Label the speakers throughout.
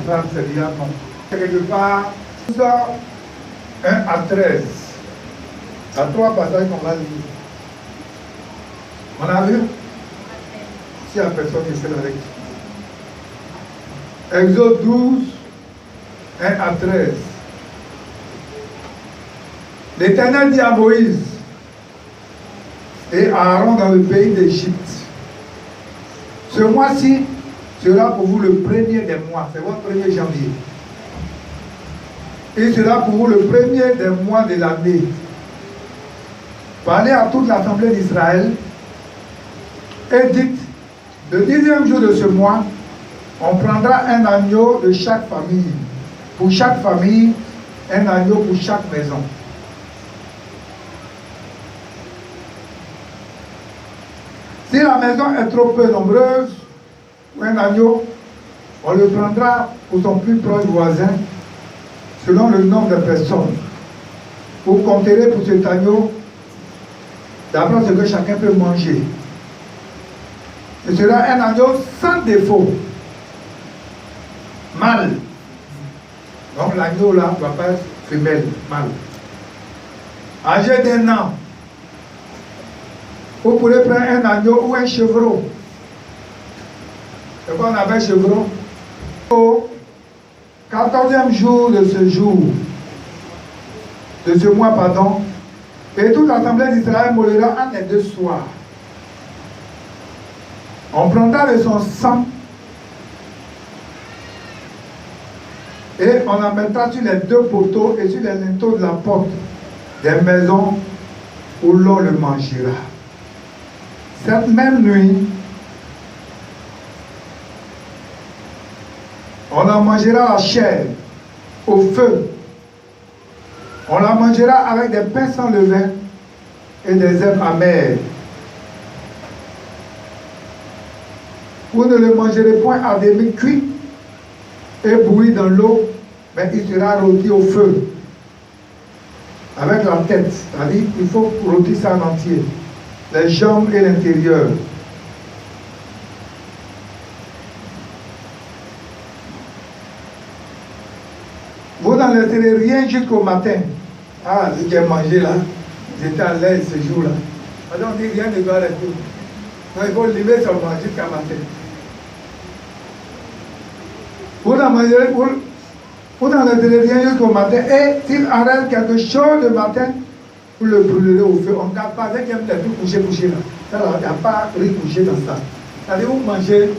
Speaker 1: frère, c'est déjà non. Quelque part, 1 à 13. À 3 passages qu'on va lire. On a vu? S'il n'y a personne qui sait la lecture. Exode 12, 1 à 13. L'Éternel dit à Moïse et à Aaron dans le pays d'Égypte, ce mois-ci sera pour vous le premier des mois, c'est votre 1er janvier. Et sera pour vous le premier des mois de l'année. Parlez à toute l'assemblée d'Israël et dites, le 10e jour de ce mois, on prendra un agneau de chaque famille. Pour chaque famille, un agneau pour chaque maison. Si la maison est trop peu nombreuse, ou un agneau, on le prendra pour son plus proche voisin, selon le nombre de personnes. Vous compterez pour cet agneau d'abord ce que chacun peut manger. Ce sera un agneau sans défaut. Mâle. Donc l'agneau là ne doit pas être femelle, mâle. Âgé d'1 an. Vous pourrez prendre un agneau ou un chevreau. C'est quoi on appelle chevreau? Au 14e jour de ce jour, de ce mois, pardon, et toute l'assemblée d'Israël mourra un des 2 soirs. On prendra de son sang et on en mettra sur les 2 poteaux et sur les linteaux de la porte des maisons où l'on le mangera. Cette même nuit, on en mangera la chair au feu. On la mangera avec des pains sans levain et des herbes amères. Vous ne le mangerez point à demi cuit et bouilli dans l'eau, mais il sera rôti au feu. Avec la tête, c'est-à-dire il faut rôtir ça en entier. Les jambes et l'intérieur. Vous n'en laisserez rien jusqu'au matin. Ah, ce que j'ai mangé là, j'étais à l'aise ce jour-là. Alors on dit rien ne doit rester. Donc il faut lever seulement jusqu'à matin. Vous n'en laisserez rien jusqu'au matin. Et s'il en reste quelque chose le matin, vous le brûlerez au feu. On ne garde pas, dès qu'il y a des trucs couchés là. Ça, il n'y a pas rien couché dans ça. C'est-à-dire vous mangez.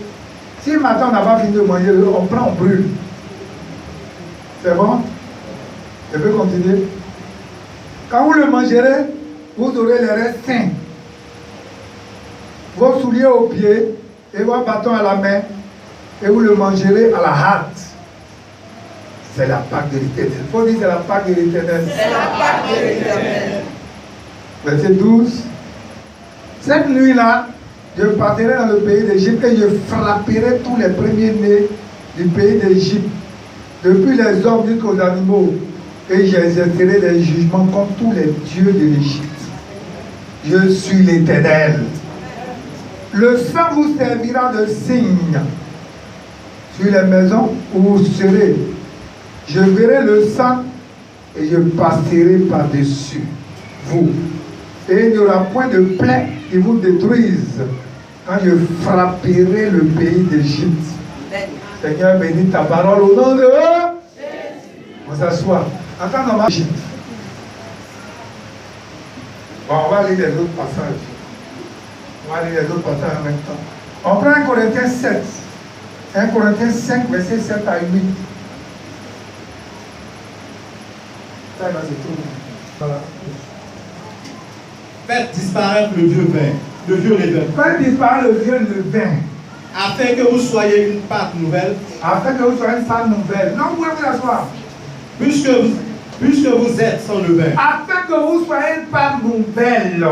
Speaker 1: Si le matin on n'a pas fini de manger, on prend, on brûle. C'est bon? Je peux continuer? Quand vous le mangerez, vous aurez les restes sains. Vos souliers aux pieds et vos bâtons à la main, et vous le mangerez à la hâte. C'est la Pâque de l'Éternel. Il faut dire c'est la Pâque de l'Éternel.
Speaker 2: C'est la Pâque de l'Éternel.
Speaker 1: Verset 12. Cette nuit-là, je partirai dans le pays d'Égypte et je frapperai tous les premiers-nés du pays d'Égypte, depuis les hommes jusqu'aux animaux, et j'exercerai des jugements contre tous les dieux de l'Égypte. Je suis l'Éternel. Le sang vous servira de signe sur les maisons où vous serez. Je verrai le sang et je passerai par-dessus vous. Et il n'y aura point de plaie qui vous détruise quand je frapperai le pays d'Égypte. Seigneur, bénis ta parole au nom de Jésus. On s'assoit. Attends, on va Égypte. Bon, on va lire les autres passages. On va lire les autres passages en même temps. On prend 1 Corinthiens 7. 1 Corinthiens 5, verset 7 à 8. Ça, là, c'est tout. Voilà.
Speaker 3: Faites disparaître le vieux vin, le vieux levain.
Speaker 1: Faites disparaître le vieux levain.
Speaker 3: Afin que vous soyez une pâte nouvelle.
Speaker 1: Afin que vous soyez une pâte nouvelle. Non, vous pouvez vous asseoir.
Speaker 3: Puisque vous êtes sans levain.
Speaker 1: Afin que vous soyez une pâte nouvelle.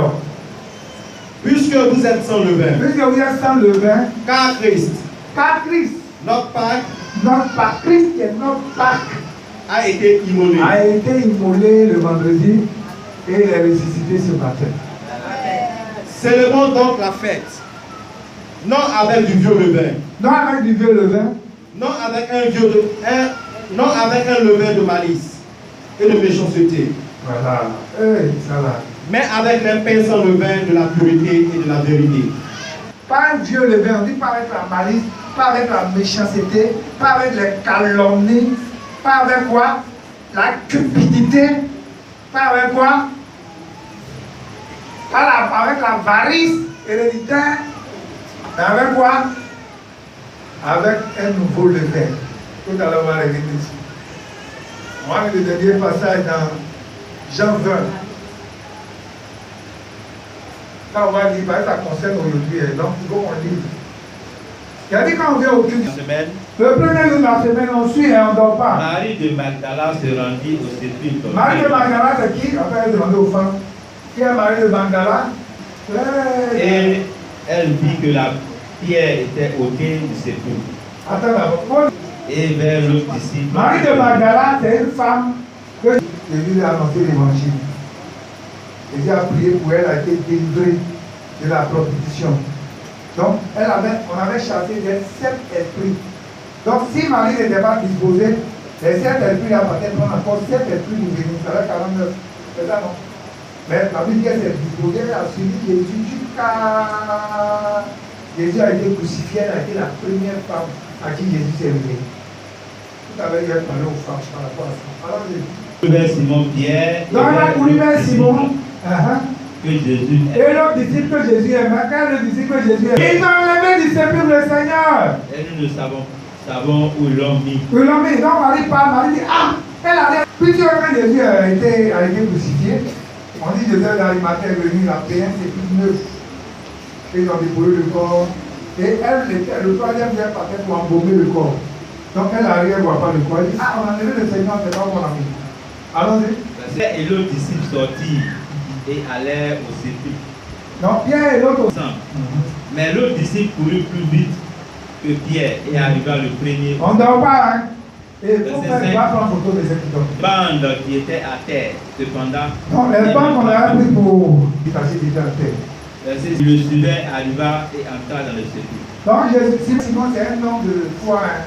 Speaker 3: Puisque vous êtes sans levain.
Speaker 1: Puisque vous êtes sans levain.
Speaker 3: Car Christ.
Speaker 1: Car Christ.
Speaker 3: Notre Pâque.
Speaker 1: Notre Pâque. Christ est notre Pâque.
Speaker 3: A été immolé.
Speaker 1: A été immolé le vendredi et il est ressuscité ce matin.
Speaker 3: Célébrons donc la fête. Non avec du vieux levain.
Speaker 1: Non avec du vieux levain.
Speaker 3: non avec non avec un levain de malice et de méchanceté.
Speaker 1: Voilà. Ça là.
Speaker 3: Mais avec les pains sans levain de la pureté et de la vérité.
Speaker 1: Pas un vieux levain, on dit pas avec la malice, pas avec la méchanceté, pas avec les calomnies, pas avec quoi? La cupidité, pas avec quoi? Avec la varice héréditaire, mais avec quoi? Avec un nouveau levain. Tout à l'heure, on va regarder ici. On va le dernier passage dans Jean 20. Là, on va dire, ça concerne aujourd'hui, donc il faut qu'on lise. Il a dit quand on vient au culte, le premier jour de la semaine, on suit et on ne dort pas.
Speaker 4: Marie de Magdala se rendit au sépulcre.
Speaker 1: Marie de Magdala, c'est qui? Après, elle demandait aux femmes. Qui est Marie de Magdala?
Speaker 4: Et elle vit que la pierre était ôtée du sépulcre.
Speaker 1: Attends d'abord.
Speaker 4: Et vers l'autre disciple.
Speaker 1: Marie de Magdala, c'est une femme que Jésus a annoncé l'évangile. Jésus a prié pour elle, a été délivrée de la prostitution. Donc, on avait chassé les 7 esprits. Donc, si Marie n'était pas disposée, les 7 esprits appartiennent encore 7 esprits pour venir. Ça fait 49. C'est ça, non? Mais la Bible dit qu'elle s'est disposée, elle a suivi Jésus jusqu'à. Jésus a été crucifié, elle a été la première femme à qui Jésus s'est révélé. Tout à l'heure, il a parlé aux femmes par rapport à ça. Alors,
Speaker 4: vers Simon Pierre.
Speaker 1: donc, elle a couru vers Simon.
Speaker 4: Que Jésus
Speaker 1: et l'autre disciple que Jésus aimait, quand le disciple que Jésus aimait, ils ont enlevé du sépulcre le Seigneur.
Speaker 4: Et nous ne savons où ils l'ont mis.
Speaker 1: Où ils l'ont mis. Donc Marie parle, Marie dit, elle allait. Puisque quand Jésus a été crucifié, on dit Jésus d'Arimathée est venu, il a payé un sépulcre neuf. Ils ont déposé le corps. Et elle, le troisième vient partait pour embaumer le corps. Donc elle arrive, elle ne voit pas le corps. Elle dit, on a enlevé le Seigneur, c'est pas mon ami. Allons-y.
Speaker 4: Et l'autre disciple sortit et allait au sépulcre.
Speaker 1: Donc Pierre et l'autre.
Speaker 4: Mais l'autre disciple courut plus vite que Pierre et arriva le premier.
Speaker 1: On ne dort pas, hein? Et il faut faire prendre photo de cette dents.
Speaker 4: Bande qui était à terre, cependant.
Speaker 1: Non, les bandes qu'on a pris pour passer déjà à terre.
Speaker 4: Le suivait arriva et entra dans le sépulcre.
Speaker 1: Donc Simon, c'est un nom de foi, hein?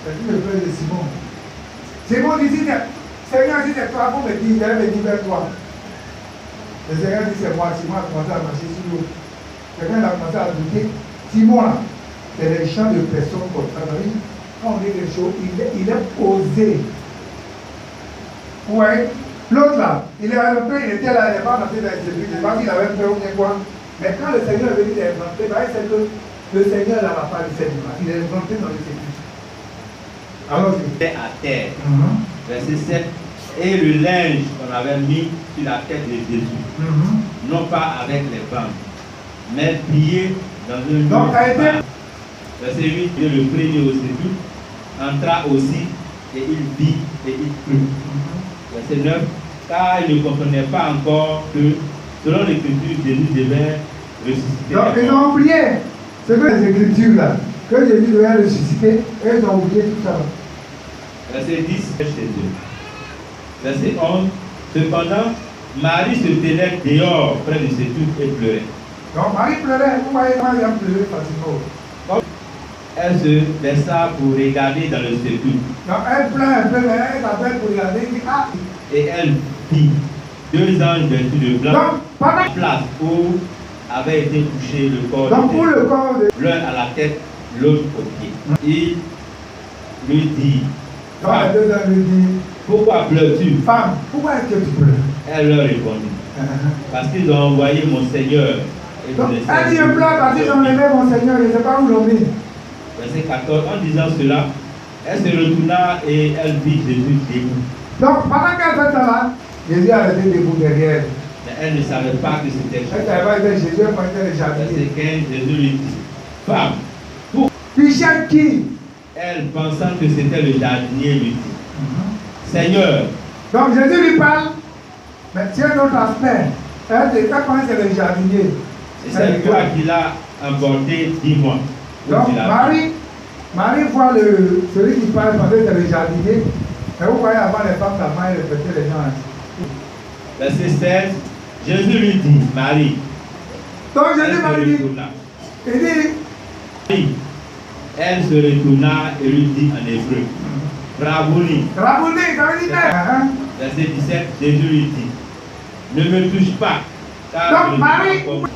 Speaker 1: C'est le frère de Simon. Simon dit, Seigneur, si c'est toi, vous me dites, je vais venir vers toi. Le Seigneur dit, c'est moi. Simon a commencé à marcher sur l'eau. Quelqu'un a commencé à douter. Simon, là, c'est les champs de personnes comme ça. Quand on dit quelque chose, il est posé. Ouais. L'autre là, il était là, il n'est pas rentré dans les sépulcres. Je ne sais pas s'il avait peur ou bien quoi. Mais quand le Seigneur est venu l'inventer, c'est que le Seigneur là va pas le faire du mal. Il est inventé dans les sépulcres. Alors,
Speaker 4: il était à terre. Verset 7. Et le linge qu'on avait mis sur la tête de Jésus, non pas avec les femmes, mais plié dans un lieu.
Speaker 1: Donc, a été.
Speaker 4: Verset 8, et le premier au sépulcre entra aussi, et il vit, et il crut. Verset 9, car il ne comprenait pas encore que, selon l'Écriture, Jésus devait ressusciter.
Speaker 1: Donc, ils ont oublié. C'est que les Écritures là, que Jésus devait ressusciter, et ils ont oublié tout ça.
Speaker 4: Verset 10, chez eux. Verset 11. Cependant, Marie se tenait dehors près du sépulcre et pleurait.
Speaker 1: Donc Marie pleurait, vous voyez, Marie a pleuré facilement.
Speaker 4: Elle se baissa pour regarder dans le sépulcre.
Speaker 1: Donc elle pleure un peu, mais elle s'appelle pour regarder, elle dit,
Speaker 4: et elle vit 2 anges vêtus de blanc.
Speaker 1: Donc, pendant
Speaker 4: la place où avait été couché le corps
Speaker 1: donc, pour le corps de
Speaker 4: l'un à la tête, l'autre au pied. Il lui dit,
Speaker 1: donc les 2 anges lui disent,
Speaker 4: pourquoi pleures-tu?
Speaker 1: femme, pourquoi est-ce que tu pleures?
Speaker 4: Elle leur répondit, parce qu'ils ont envoyé mon Seigneur. Et
Speaker 1: Donc,
Speaker 4: vous
Speaker 1: elle dit, je pleure parce qu'ils ont enlevé mon Seigneur, je ne sais pas où l'ont mis.
Speaker 4: Verset 14, en disant cela, elle se retourna et elle vit Jésus debout.
Speaker 1: Donc, pendant qu'elle fait ça là, Jésus a resté debout derrière.
Speaker 4: Mais elle ne savait pas que c'était
Speaker 1: Elle
Speaker 4: Jésus.
Speaker 1: savait pas que Jésus était le jardinier.
Speaker 4: Verset 15, Jésus lui dit, femme, pour
Speaker 1: Tu cherches qui?
Speaker 4: elle, pensant que c'était le jardinier, lui dit, Seigneur.
Speaker 1: Donc Jésus lui parle, mais tiens un autre aspect. Elle dit, quand c'est le jardinier.
Speaker 4: C'est toi qui l'as emporté, dis-moi.
Speaker 1: Donc Marie voit celui qui parle parce que c'est le jardinier. Et vous voyez avant les femmes d'avant, elle répétait les gens ainsi.
Speaker 4: Verset 16, Jésus lui dit, Marie.
Speaker 1: Donc Jésus m'a dit, il dit,
Speaker 4: Marie. Elle se retourna et lui dit en hébreu, Rabouni.
Speaker 1: Rabouni, ça veut dire hein?
Speaker 4: Verset 17, Jésus lui dit, ne me touche pas. Car je
Speaker 1: Donc
Speaker 4: ne
Speaker 1: Marie,
Speaker 4: suis pas encore-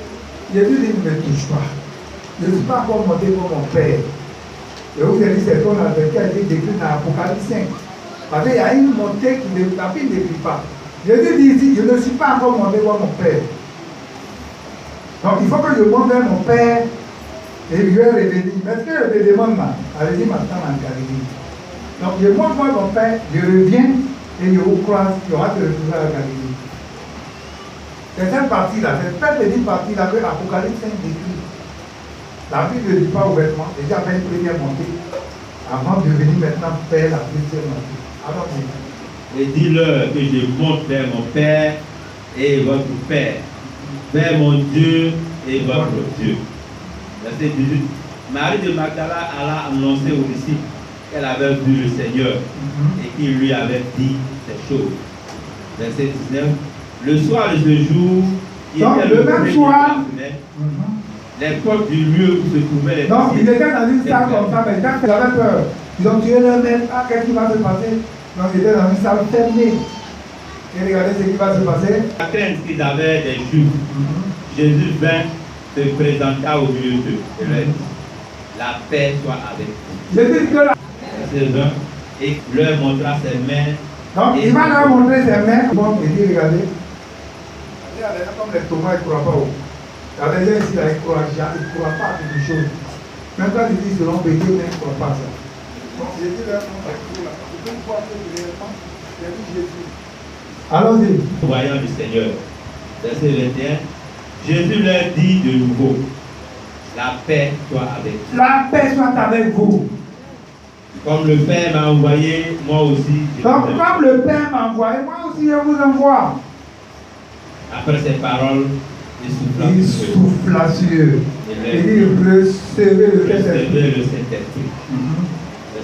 Speaker 1: Jésus dit ne me touche pas. Je ne suis pas encore monté pour mon Père. Et vous avez dit c'est qu'on a été décrit dans l'Apocalypse 5. Parce qu'il y a une montée qui ne, la Bible n'écrit pas. Jésus dit ici, je ne suis pas encore monté voir mon Père. Donc il faut que je monte vers mon Père et je vais revenir. Mais ce que je te demande là, allez-y maintenant en Galilée. Donc je monte voir mon Père, je reviens et je vous croise, il y aura de retrouver à Galilée. C'est cette partie-là, c'est cette petite partie-là que l'Apocalypse 5 décrit. La Bible ne dit pas ouvertement, déjà fait une première montée, avant de venir maintenant faire la deuxième montée. Alors,
Speaker 4: Et dis-leur que je monte vers mon Père et votre Père, vers mon Dieu et votre Dieu. Verset 18. Marie de Magdala alla annoncer aux disciples qu'elle avait vu le Seigneur et qu'il lui avait dit ces choses. Verset 19. Le soir de ce jour, qui
Speaker 1: donc,
Speaker 4: était
Speaker 1: le même
Speaker 4: premier
Speaker 1: soir,
Speaker 4: de la semaine, les portes du lieu où se trouvaient les
Speaker 1: donc il
Speaker 4: disciples
Speaker 1: était dans une salle comme ça, mais quand il avait peur, ils ont tué leur maître, ah, qu'est-ce qui va se passer? Donc il était dans une salle fermée. Et regardez ce qui va se passer.
Speaker 4: La crainte qu'ils avaient des Juifs, Jésus vint, se présenta au milieu d'eux et leur dit, la paix soit avec vous.
Speaker 1: Jésus dit que là,
Speaker 4: Verset 20, et leur montra ses mains.
Speaker 1: donc
Speaker 4: et
Speaker 1: il va
Speaker 4: ses
Speaker 1: leur
Speaker 4: pieds.
Speaker 1: montrer ses mains. Bon, il dit, regardez. Regardez, comme les tomates, ils ne croient pas. Regardez, les gens ici, là, ils ne croient pas à quelque chose. Même quand ils disent selon Bédieu, ils ne croient pas à ça. Donc Jésus leur montre tout là. Vous pouvez voir que réellement, il a dit Jésus. Allons-y.
Speaker 4: Voyant du Seigneur. Verset 21, Jésus leur dit de nouveau, la paix soit avec vous.
Speaker 1: La paix soit avec vous.
Speaker 4: Comme le Père m'a envoyé, moi aussi. je
Speaker 1: Donc,
Speaker 4: vous
Speaker 1: comme le Père m'a envoyé, moi aussi je vous envoie.
Speaker 4: Après ces paroles, il souffla
Speaker 1: Il
Speaker 4: sur eux.
Speaker 1: souffla sur eux.
Speaker 4: Et
Speaker 1: Il dit, recevez le Saint-Esprit.
Speaker 4: recevez le Saint-Esprit.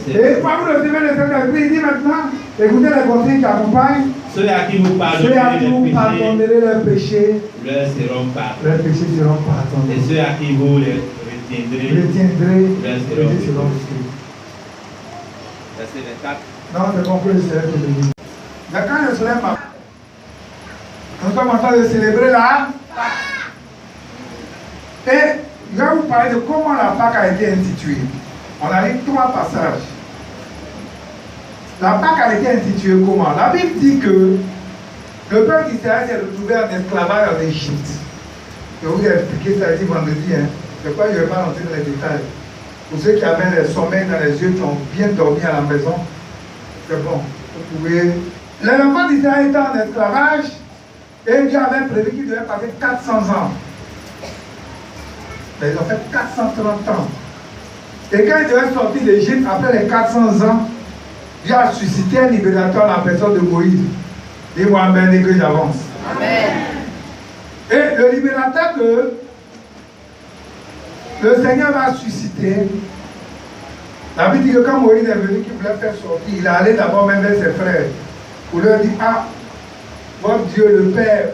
Speaker 1: Et
Speaker 4: Verset
Speaker 1: quand vous recevez le Saint-Esprit, il dit maintenant, écoutez les conseils qui accompagnent.
Speaker 4: ceux à qui vous
Speaker 1: Ceux à
Speaker 4: pardonnerez
Speaker 1: qui vous
Speaker 4: les péchés,
Speaker 1: pardonnerez leurs péchés,
Speaker 4: leur seront pardonnés.
Speaker 1: leurs péchés seront
Speaker 4: Et
Speaker 1: pardonnés.
Speaker 4: ceux à qui vous les
Speaker 1: Vous
Speaker 4: retiendrez,
Speaker 1: les tiendrez,
Speaker 4: leurs
Speaker 1: les
Speaker 4: seront
Speaker 1: péchés seront
Speaker 4: pardonnés.
Speaker 1: reçus.
Speaker 4: Verset 24.
Speaker 1: Non, c'est bon que le Seigneur te bénisse. Mais quand le soleil m'a... Nous sommes en train de célébrer la Pâque. Et je vais vous parler de comment la Pâque a été instituée. On a lu 3 passages. La Pâque a été instituée comment? La Bible dit que le peuple d'Israël s'est retrouvé en esclavage en Égypte. Je vous ai expliqué ça ici vendredi. C'est pourquoi je ne vais pas rentrer dans les détails. Pour ceux qui avaient les sommeils dans les yeux, qui ont bien dormi à la maison, c'est bon. Vous pouvez. Les enfants d'Israël étaient en esclavage et Dieu avait prévu qu'ils devaient passer 400 ans. Mais ils ont fait 430 ans. Et quand ils devaient sortir d'Égypte, après les 400 ans, Dieu a suscité un libérateur à la personne de Moïse. Dis-moi amen et que j'avance.
Speaker 2: Amen.
Speaker 1: Et le libérateur que le Seigneur va susciter, la Bible dit que quand Moïse est venu, qu'il voulait faire sortir, il est allé d'abord même vers ses frères pour leur dire, ah, votre Dieu, le Père,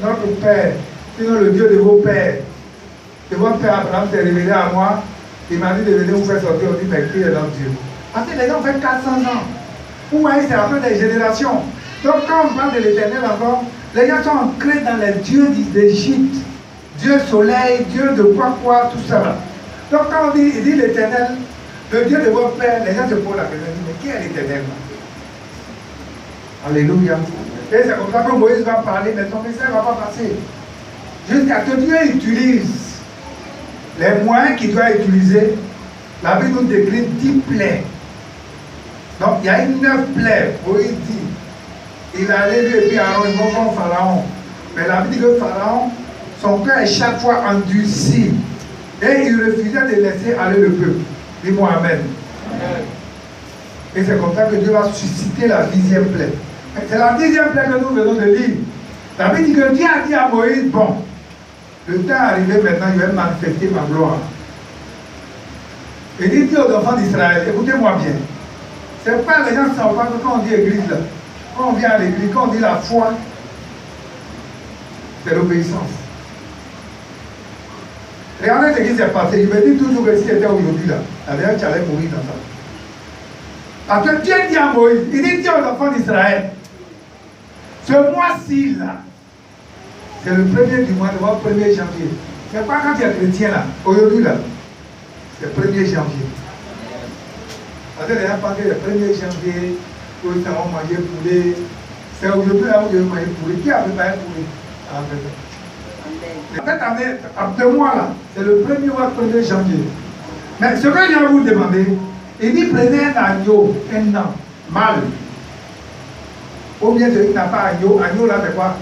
Speaker 1: notre Père, sinon le Dieu de vos pères, que votre Père Abraham s'est révélé à moi, il m'a dit de venir vous faire sortir, on dit, mais qui est notre Dieu? Parce que les gens ont fait 400 ans. Vous voyez, c'est la fin des générations. Donc quand on parle de l'éternel encore, les gens sont ancrés dans les dieux d'Égypte. Dieu soleil, Dieu de quoi, tout ça là. Donc quand on dit, il dit l'éternel, le Dieu de votre père, les gens se posent la question, mais qui est l'éternel là? Alléluia. Et c'est comme ça que Moïse va parler, mais son message ne va pas passer. Jusqu'à ce que Dieu utilise les moyens qu'il doit utiliser. La Bible nous décrit 10 plaies. Donc il y a une 9 plaies. Moïse dit, il allait lui et puis Aaron, ils vont voir Pharaon. Mais la Bible dit que Pharaon, son cœur est chaque fois endurci. Et il refusait de laisser aller le peuple. Dis-moi amen. Amen. Et c'est comme ça que Dieu va susciter la 10e plaie. C'est la 10e plaie que nous venons de lire. La Bible dit que Dieu a dit à Moïse, bon, le temps est arrivé maintenant, je vais manifester ma gloire. Et il dit aux enfants d'Israël, écoutez-moi bien. C'est pas les gens qui ne savent pas que quand on dit église, là, quand on vient à l'église, quand on dit la foi, c'est l'obéissance. Regardez ce qui s'est passé. Je me dis toujours que si c'était aujourd'hui là, d'ailleurs tu allais mourir dans ça. Parce que Dieu dit à Moïse, il dit aux enfants d'Israël, ce mois-ci là, c'est le premier du mois, de votre 1er janvier. C'est pas quand tu es chrétien là, aujourd'hui là, c'est le 1er janvier. Parce que les gens pensent que le 1er janvier, où ils vont manger poulet, c'est aujourd'hui là où ils vont manger poulet. Qui a préparé poulet? Cette année, après moi là, c'est le 1er mois, 1er janvier. Mais ce que je vais vous demander, il dit prenez un agneau, un an, mâle. Ou bien celui qui n'a pas agneau, agneau là c'est quoi?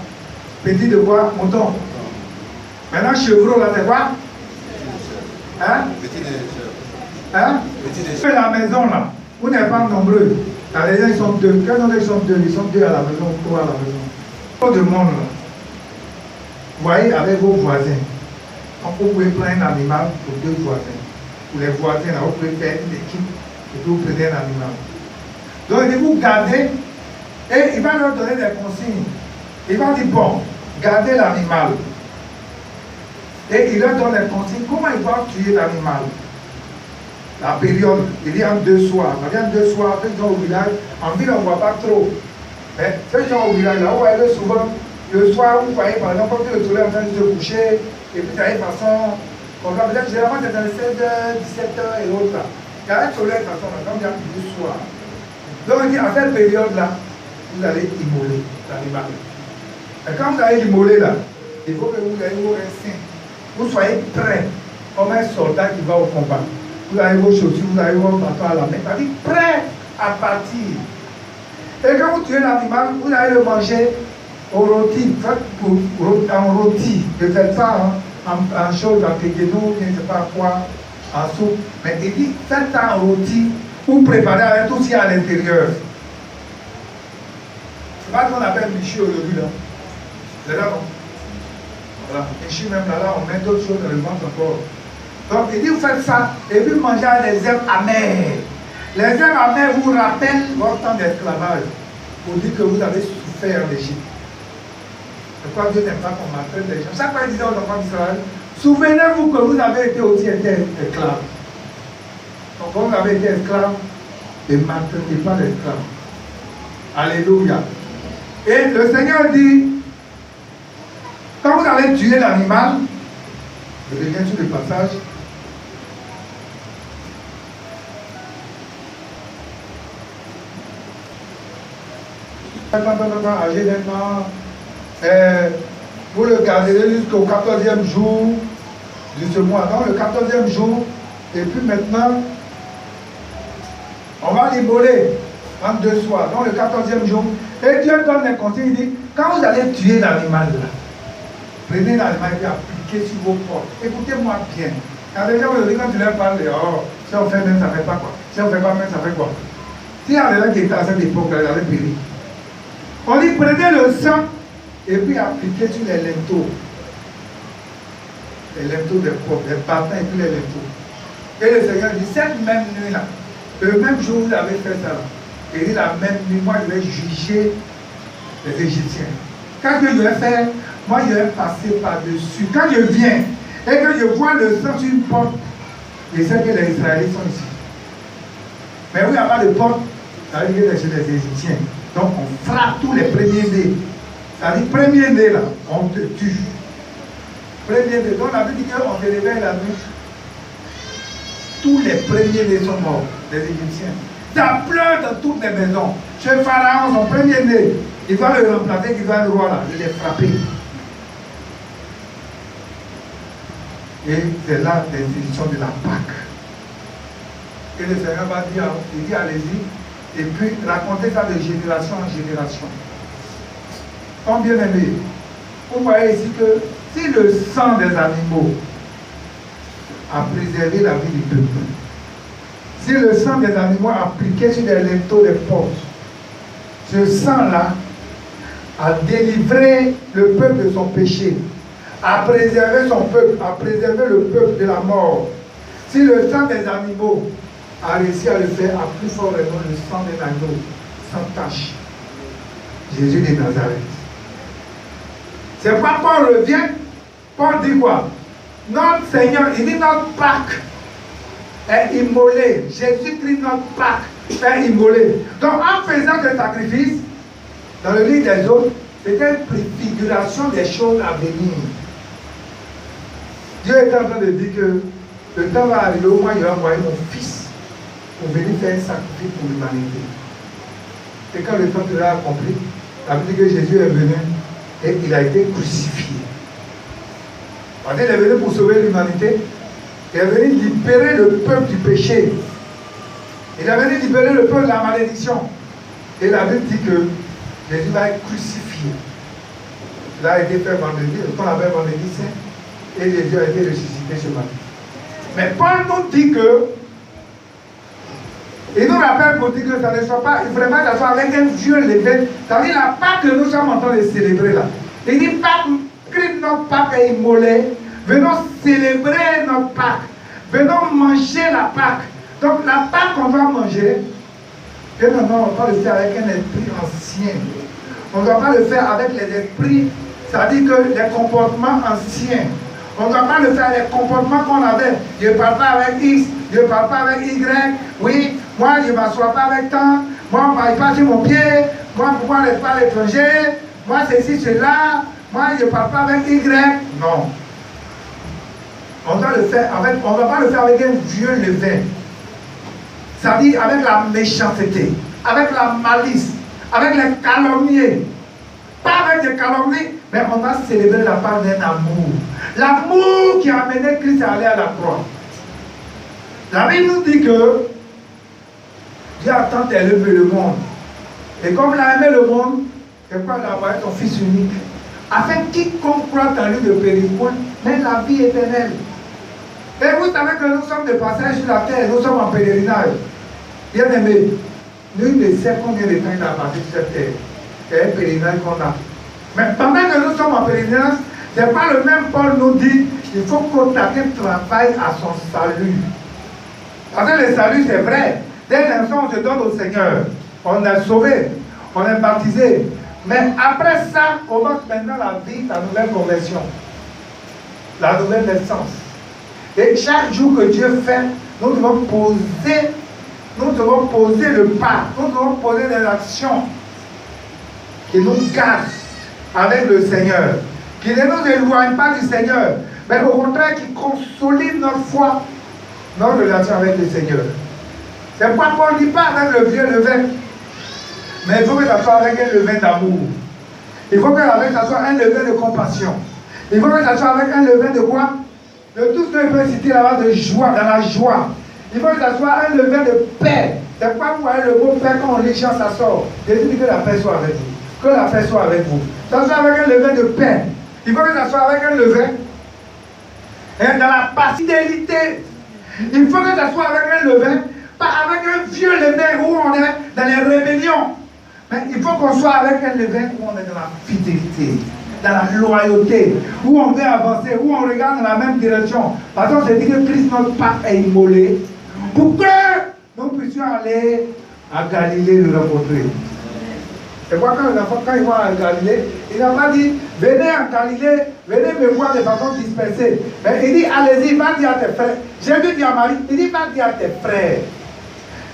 Speaker 1: Petit de quoi? Mouton. Maintenant chevreau là c'est quoi? Hein?
Speaker 5: Petit de
Speaker 1: Hein? La maison là, vous n'êtes pas nombreux. Dans les gens ils sont deux. Quand ils sont deux, ils sont deux à la maison, trois à la maison. Trop de monde là. Vous voyez avec vos voisins. Donc vous pouvez prendre un animal pour deux voisins. Pour les voisins là, vous pouvez faire une équipe et puis vous prenez un animal. Donc il dit vous gardez et il va leur donner des consignes. Il va dire bon, gardez l'animal. Et il leur donne les consignes. Comment ils doivent tuer l'animal? La période, il y a 2 soirs. Il y a 2 soirs, ceux qui sont au village, en ville on ne voit pas trop. Mais ceux qui sont au village, là où elle est souvent, le soir, vous voyez par exemple, quand le soleil est en train de se coucher, et puis ça y est, de façon, comme ça, peut-être généralement c'est dans les 16h, 17h et l'autre là. Il y a un soleil de façon, comme il y a le soir. Donc il dit, à cette période-là, vous allez immoler l'animal. Et quand vous allez immoler là, il faut que vous ayez vos instincts. Vous soyez prêts, comme un soldat qui va au combat. Vous avez vos chaussures, vous avez vos bâtons à la main. C'est-à-dire prêt à partir. Et quand vous tuez l'animal, vous allez le manger au rôti. En rôti. Je fais ça en chose, en kéguénou, je ne sais pas quoi, en soupe. Mais il dit, faites ça en rôti ou préparez avec tout ce qu'il y a à l'intérieur. C'est pas ce qu'on appelle michu aujourd'hui là. C'est là, non? Voilà. Michu même là, on met d'autres choses dans le ventre encore. Donc il dit vous faites ça et puis mangez les herbes amères. Les herbes amères vous rappellent votre temps d'esclavage. Pour dire que vous avez souffert en Égypte. C'est pourquoi Dieu n'aime pas qu'on m'appelle les gens. Chaque fois il disait aux enfants d'Israël, souvenez-vous que vous avez été aussi esclaves. Donc quand vous avez été esclaves, ne maintenez pas l'esclave. Alléluia. Et le Seigneur dit, quand vous allez tuer l'animal, je reviens sur le passage. Âgé d'un an, vous le garderez jusqu'au 14e jour de ce mois. Donc le 14e jour, et puis maintenant, on va l'immoler en 2 soirs. Donc le 14e jour, et Dieu donne les consignes, il dit, quand vous allez tuer l'animal là, prenez l'animal et appliquez sur vos portes. Écoutez-moi bien. Quand les gens aujourd'hui, quand tu leur parles, oh, si on fait même, ça ne fait pas quoi. Si on ne fait pas même, ça fait quoi. Si il y a des gens qui étaient à cette époque, ils allaient périr. On dit, prenez le sang et puis appliquez sur les linteaux. Les linteaux des portes, les battants et puis les linteaux. Et le Seigneur dit, cette même nuit-là, le même jour où vous avez fait ça, et dit la même nuit, moi je vais juger les Égyptiens. Quand je vais faire, moi je vais passer par-dessus. Quand je viens et que je vois le sang sur une porte, je sais que les Israélites sont ici. Mais où il n'y a pas de porte, ça veut dire que c'est les Égyptiens. Donc on frappe tous les premiers-nés. Ça veut dire premier-né là, on te tue. Premier-né. Donc on a dit qu'on se réveille la nuit. Tous les premiers-nés sont morts, les Égyptiens. Ça pleure dans toutes les maisons. Chez Pharaon, son premier-né, il va le remplacer, il va le roi là, il est frappé. Et c'est là l'institution de la Pâque. Et le Seigneur va dire, il dit allez-y, et puis racontez ça de génération en génération. Comme bien aimé, vous voyez ici que si le sang des animaux a préservé la vie du peuple, si le sang des animaux appliqué sur les linteaux des portes, ce sang-là a délivré le peuple de son péché, a préservé son peuple, a préservé le peuple de la mort. Si le sang des animaux a réussi à le faire, à plus fort raison le sang des agneaux, sans tache. Jésus de Nazareth. C'est pourquoi Paul revient, Paul dit quoi? Notre Seigneur, il dit notre Pâques est immolé. Jésus-Christ, notre Pâques, est immolé. Donc en faisant ce sacrifice, dans le livre des autres, c'était une préfiguration des choses à venir. Dieu est en train de dire que le temps va arriver où moi je vais envoyer mon fils pour venir faire un sacrifice pour l'humanité. Et quand le temps sera accompli, la Bible dit que Jésus est venu et il a été crucifié. Parce qu'il est venu pour sauver l'humanité. Il est venu libérer le peuple du péché. Il est venu libérer le peuple de la malédiction. Et la Bible dit que Jésus va être crucifié. Il a été fait vendredi, ce qu'on appelle vendredi saint. Et Jésus a été ressuscité ce matin. Mais Paul nous dit que, il nous rappelle pour dire que ça ne soit pas, vraiment, ça soit avec un vieux levain. Ça veut dire la Pâque que nous sommes en train de célébrer là. Il dit Pâque, Christ, notre Pâque est immolé. Venons célébrer notre Pâque. Venons manger la Pâque. Donc la Pâque qu'on va manger, on ne doit pas le faire avec un esprit ancien. On ne doit pas le faire avec les esprits, c'est-à-dire que les comportements anciens. On ne doit pas le faire avec les comportements qu'on avait. Je ne parle pas avec X, je ne parle pas avec Y. Oui, moi je ne m'assois pas avec tant. Moi on ne parle pas sur mon pied. Moi pourquoi je ne pas à l'étranger. Moi ceci, cela. Moi je ne parle pas avec Y. Non. On doit le faire avec, on ne doit pas le faire avec un vieux levain. C'est-à-dire avec la méchanceté, avec la malice, avec les calomnies. Pas avec des calomnies, mais on va célébrer la part d'un amour. L'amour qui a amené Christ à aller à la croix. La Bible nous dit que Dieu a tant élevé le monde. Et comme il a aimé le monde, c'est quoi il a envoyé son Fils unique, afin quiconque croit en lui ne périsse point, mais la vie éternelle. Et vous savez que nous sommes de passage sur la terre, nous sommes en pèlerinage. Bien aimé, nul ne sait combien de temps il a passé sur cette terre. C'est un pèlerinage qu'on a. Mais pendant que nous sommes en pèlerinage, c'est pas le même Paul nous dit, il faut que chacun travaille à son salut. Parce que le salut c'est vrai. Dès l'instant on se donne au Seigneur, on est sauvé, on est baptisé. Mais après ça, commence maintenant la vie, la nouvelle conversion, la nouvelle naissance. Et chaque jour que Dieu fait, nous devons poser le pas, nous devons poser des actions qui nous gardent avec le Seigneur, qui ne nous éloignent pas du Seigneur, mais au contraire qui consolident notre foi, notre relation avec le Seigneur. C'est pourquoi Paul ne dit pas avec le vieux levain, mais il faut que ça soit avec un levain d'amour. Il faut que ça soit un levain de compassion. Il faut que ça soit avec un levain de quoi? De tout ce que je peux citer là-bas, de joie, dans la joie. Il faut que ça soit un levain de paix. C'est pourquoi vous voyez le mot paix quand on lit chant, ça sort. Jésus dit que la paix soit avec vous. Que la paix soit avec vous. Ça soit avec un levain de paix. Il faut que ça soit avec un levain dans la fidélité. Il faut que ça soit avec un levain, pas avec un vieux levain où on est dans les rébellions. Mais il faut qu'on soit avec un levain où on est dans la fidélité, dans la loyauté, où on veut avancer, où on regarde dans la même direction. Parce qu'on se dit que Christ, notre Pâque, est immolé pour que nous puissions aller à Galilée le rencontrer. Et moi, quand ils vont à Galilée, il n'a pas dit venez à Galilée, venez me voir de façon dispersée. Mais il dit allez-y, va dire à tes frères. Jésus dit à Marie, il dit va dire à tes frères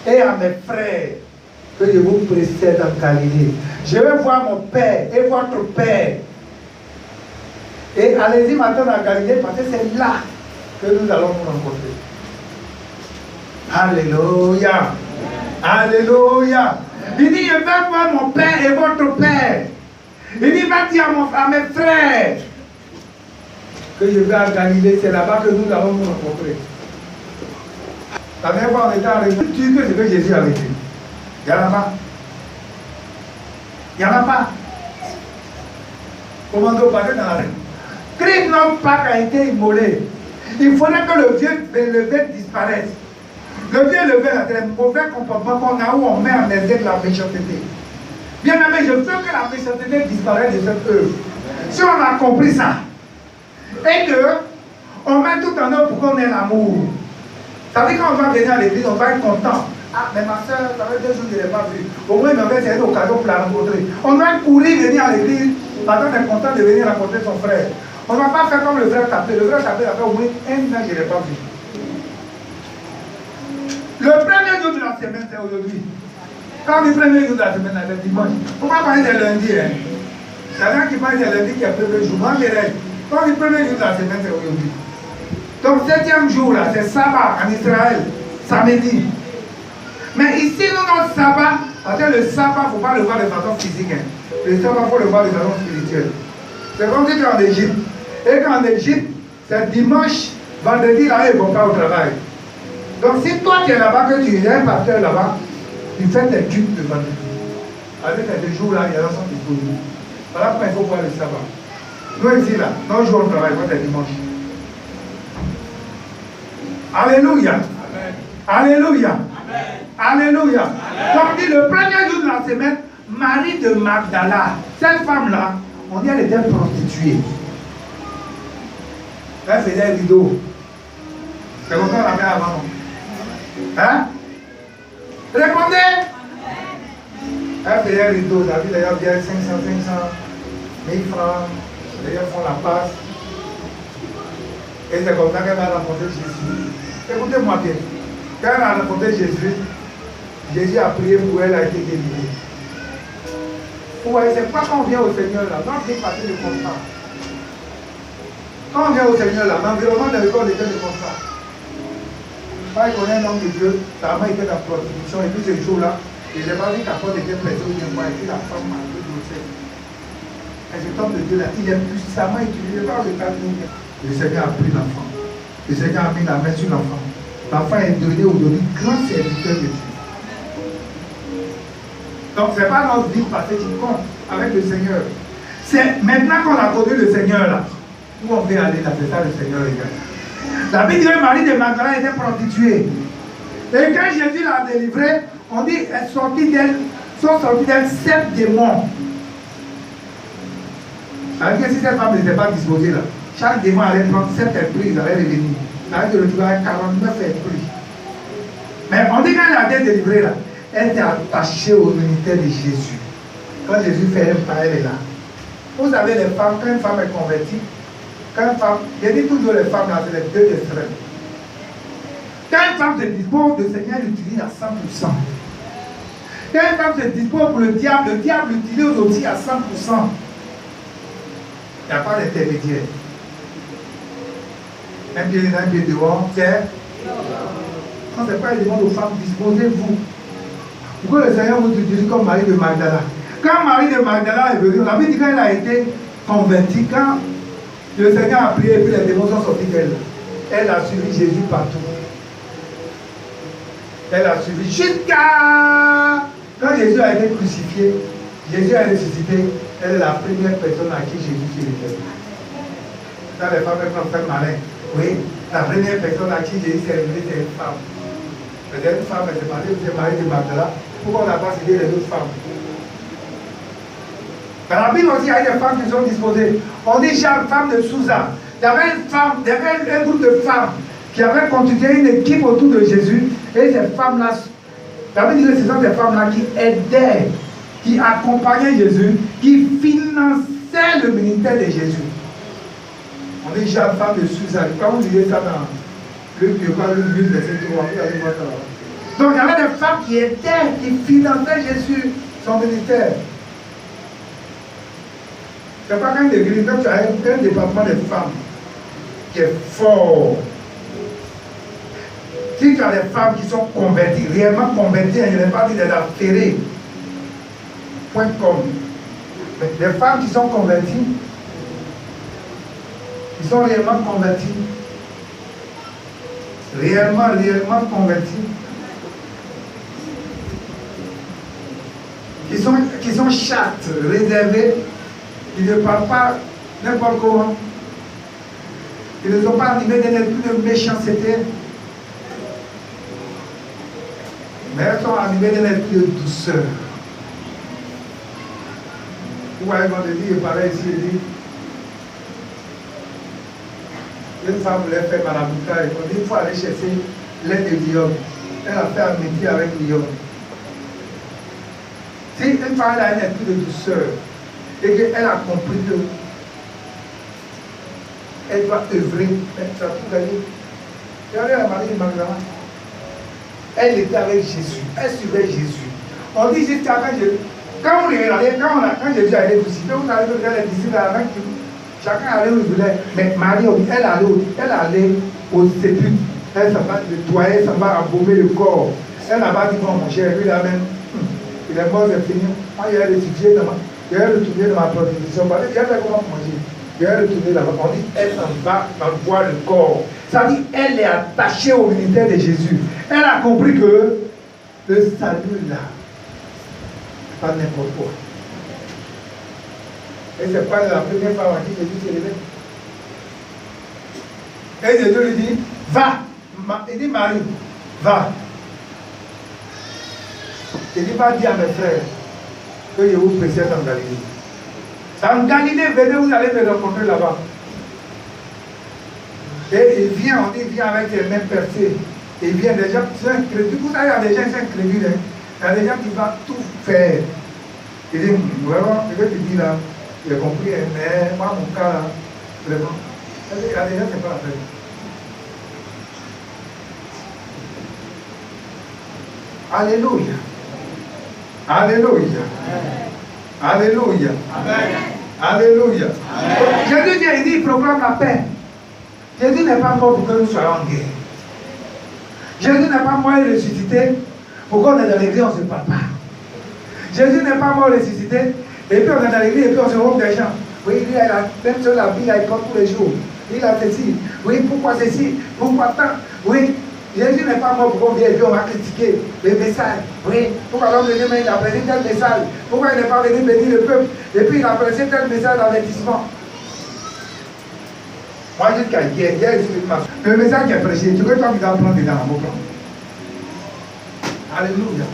Speaker 1: et à mes frères que je vous précède en Galilée. Je vais voir mon Père et votre Père. Et allez-y maintenant à Galilée parce que c'est là que nous allons nous rencontrer. Alléluia. Alléluia. Il dit, je vais voir mon Père et votre Père. Il dit, va dire à mes frères que je vais à Galilée. C'est là-bas que nous allons nous rencontrer. La dernière fois, on était en réunion. Tu dis que c'est que Jésus a vécu. Il n'y en a pas. Il n'y en a pas. Comment on peut parler dans la rue? Christ, notre Pâque, a été immolé. Il faudrait que le vieux levain disparaisse. Le vieux levain, c'est le mauvais comportement qu'on a où on met en exergue la méchanceté. Bien aimé, je veux que la méchanceté disparaisse de cette œuvre. Si on a compris ça, et qu'on met tout en œuvre pour qu'on ait l'amour. Ça veut dire qu'on va venir à l'église, on va être content. Ah, mais ma soeur, ça fait 2 jours que je ne l'ai pas vue. Au moins, il m'avait c'est une occasion pour la rencontrer. On doit courir venir à l'église parce qu'on est content de venir rencontrer son frère. On ne va pas faire comme le frère Tapé. Le frère Tapé a fait au moins 1 an, je ne l'ai pas vu. Le premier jour de la semaine, c'est aujourd'hui. Quand le premier jour de la semaine, c'est le dimanche. On va parler de lundi. Hein. Il y a quelqu'un qui parle de lundi qui est le premier jour. Moi, je rêve. Quand le premier jour de la semaine, c'est aujourd'hui. Donc, 7e jour, là, c'est sabbat en Israël. Samedi. Mais ici, nous, notre sabbat, parce que le sabbat, il ne faut pas le voir de façon physique. Hein. Le sabbat, il faut le voir de façon spirituelle. C'est comme si tu es en Égypte. Et qu'en Égypte, c'est dimanche, vendredi, là, ils ne vont pas au travail. Donc, si toi, tu es là-bas, que tu es un pasteur là-bas, tu fais tes cultes de vendredi. Avec ces jours-là, il y a sont disponibles. Voilà pourquoi il faut voir le sabbat. Nous, ici, là, nos jours, on travaille, moi, c'est dimanche. Alléluia. Amen. Alléluia. Amen. Alléluia. Donc, dit le premier jour de la semaine, Marie de Magdala, cette femme-là, on dit elle était prostituée. Elle faisait un rideau. C'est comme ça qu'on la met avant. Hein? Répondez. Elle faisait un rideau. David d'ailleurs bien 500, 1000 francs. Les gens font la passe. Et c'est comme ça qu'elle va rencontrer Jésus. Écoutez-moi bien. Quand elle a rencontré Jésus, Jésus a prié pour elle, a été délivrée. Ouais, c'est pas quand on vient au Seigneur là, non, c'est passer le contrat. Quand on vient au Seigneur là, l'environnement de l'école était le contrat. Moi, je connais un homme de Dieu, sa maman était dans la prostitution, et puis ce jour-là, je n'ai pas vu qu'à porte était pressée ou bien quoi, et puis la femme m'a un peu dossé. Et cet homme de Dieu là, il est puissamment utilisé par le cabinet. Le Seigneur a pris l'enfant. Le Seigneur a mis la main sur l'enfant. L'enfant est devenu aujourd'hui grand serviteur de Dieu. Donc, ce n'est pas notre vie passée qui compte avec le Seigneur. C'est maintenant qu'on a connu le Seigneur là, où on veut aller là, c'est ça le Seigneur, les gars. La Bible dit que Marie de Magdala était prostituée. Et quand Jésus l'a délivrée, on dit qu'elle sont sortis d'elle 7 démons. Alors que si cette femme n'était pas disposée là, chaque démon allait prendre 7 esprits, ils allaient revenir. Ça veut dire retrouver 49 esprits. Mais on dit qu'elle a été délivrée là. Elle était attachée au ministère de Jésus. Quand Jésus fait un pas, elle est là. Vous savez, les femmes, quand une femme est convertie, quand une femme, je dis toujours les femmes là, c'est les deux extrêmes. Quand une femme se dispose, le Seigneur l'utilise à 100%. Quand une femme se dispose pour le diable l'utilise aussi à 100%. Il n'y a pas d'intermédiaire. Un pied dehors, c'est. Quand ce n'est pas une demande aux femmes, disposez-vous. Pourquoi le Seigneur vous utilise comme Marie de Magdala? Quand Marie de Magdala est venue, la Bible dit qu'elle a été convertie, quand le Seigneur a prié et puis les démons sont sortis d'elle, elle a suivi Jésus partout. Elle a suivi jusqu'à... Quand Jésus a été crucifié, Jésus a ressuscité, elle est la première personne à qui Jésus s'est révélé. Quand les femmes peuvent faire malin, oui, la première personne à qui Jésus s'est révélé, c'est une femme. Peut-être une femme, c'est Marie de Magdala. Pourquoi on n'a pas cité les autres femmes? Dans la Bible aussi, il y a des femmes qui sont disposées. On dit Jeanne, femme de Souza. Il y avait une femme, il y avait un groupe de femmes qui avaient constitué une équipe autour de Jésus. Et ces femmes-là, la Bible dit que ce sont ces femmes-là qui aidaient, qui accompagnaient Jésus, qui finançaient le ministère de Jésus. On dit Jeanne, femme de Souza. Quand vous lisez ça dans Luc 8, verset 3, vous allez voir ça là-bas. Donc il y avait des femmes qui aidaient, qui finançaient Jésus, son ministère. C'est pas qu'un église, quand tu as un département de femmes qui est fort. Si tu as des femmes qui sont converties, réellement converties, je n'ai pas dit des affairées. .com. Mais des femmes qui sont converties, qui sont réellement converties, réellement converties, qui sont chattes, réservées, qui ne parlent pas n'importe comment. Ils ne sont pas animés d'un esprit de méchanceté, mais elles sont animées d'un esprit de douceur. Vous voyez, quand il parlait ici, il dit, une femme voulait faire maraboutage, on dit, il faut aller chercher l'aide de lion. Elle a fait un métier avec lion. Si une femme a un esprit de douceur, et qu'elle a compris que Elle doit œuvrer. Mais ça a tout gagné. Regardez la Marie de Magdala. Elle était avec Jésus. Elle suivait Jésus. On dit jusqu'à quand Jésus. Quand vous regardez, quand Jésus allait crucifié, vous allez regarder les disciples avec qui chacun allait où il voulait. Mais Marie, elle allait au sépulcre. Elle s'en va nettoyer, elle s'en va embaumer le corps. Elle n'a pas dit bon, mon cher, lui là même, il est mort, c'est fini. Moi, il a étudié, il a retourné dans ma prostitution. Il a fait comment manger. Il a retourné là-bas. On dit, elle s'en va voir le corps. Ça dit, elle est attachée au ministère de Jésus. Elle a compris que le salut là, pas n'importe quoi. Et c'est pas la première fois que Jésus s'est levé. Et Jésus lui dit, va. Il dit, Marie, va. Il dit, va dire à mes frères que je vous précède en Galilée. En Galilée, venez, vous allez me rencontrer là-bas. Et il vient, on dit, il vient avec les mêmes percées. Il vient des gens qui sont incrédules. Vous savez, il y a des gens qui sont incrédules. Il y a des gens qui vont tout faire. Il dit, vraiment, ce que tu dis là, j'ai compris, mais moi, mon cas là, vraiment. Il y a des gens qui ne sont pas la peine. Alléluia. Alléluia. Alléluia. Alléluia. Jésus vient, il dit, il proclame la paix. Jésus n'est pas mort pour que nous soyons en guerre. Jésus n'est pas mort et ressuscité pour qu'on est dans l'église, on ne se parle pas. Jésus n'est pas mort ressuscité et puis on est dans l'église et puis on se rend des gens. Oui, il a la même chose, la Bible, il compte tous les jours. Il a ceci. Oui, pourquoi ceci? Pourquoi tant? Oui. Jésus n'est pas mort pour qu'on vienne et puis on va critiquer les messages. Oui, pourquoi l'homme de Dieu, il a prêché tel message? Pourquoi il n'est pas venu bénir le peuple? Et puis il a prêché tel message d'avertissement. Moi, jusqu'à hier, le message qui est prêché, tu veux toi qui dois prendre dedans à mon plan. Alléluia.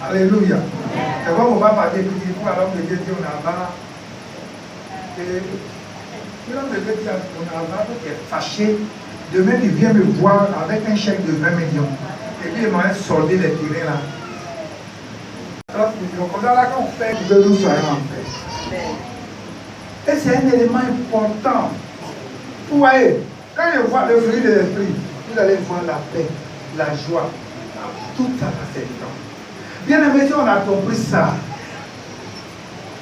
Speaker 1: Alléluia. C'est comme on va parler, puis pourquoi l'homme de Dieu dit on a marre. Et l'homme de Dieu dit on a marre, qui est fâché. Demain, il vient me voir avec un chèque de 20 millions. Et puis, il m'a soldé les terrains là. Alors, comme ça, là, qu'on fait que nous soyons en paix. Et c'est un élément important. Vous voyez, quand je vois le fruit de l'esprit, vous allez voir la paix, la joie, tout ça va s'étendre. Bien aimé, si on a compris ça,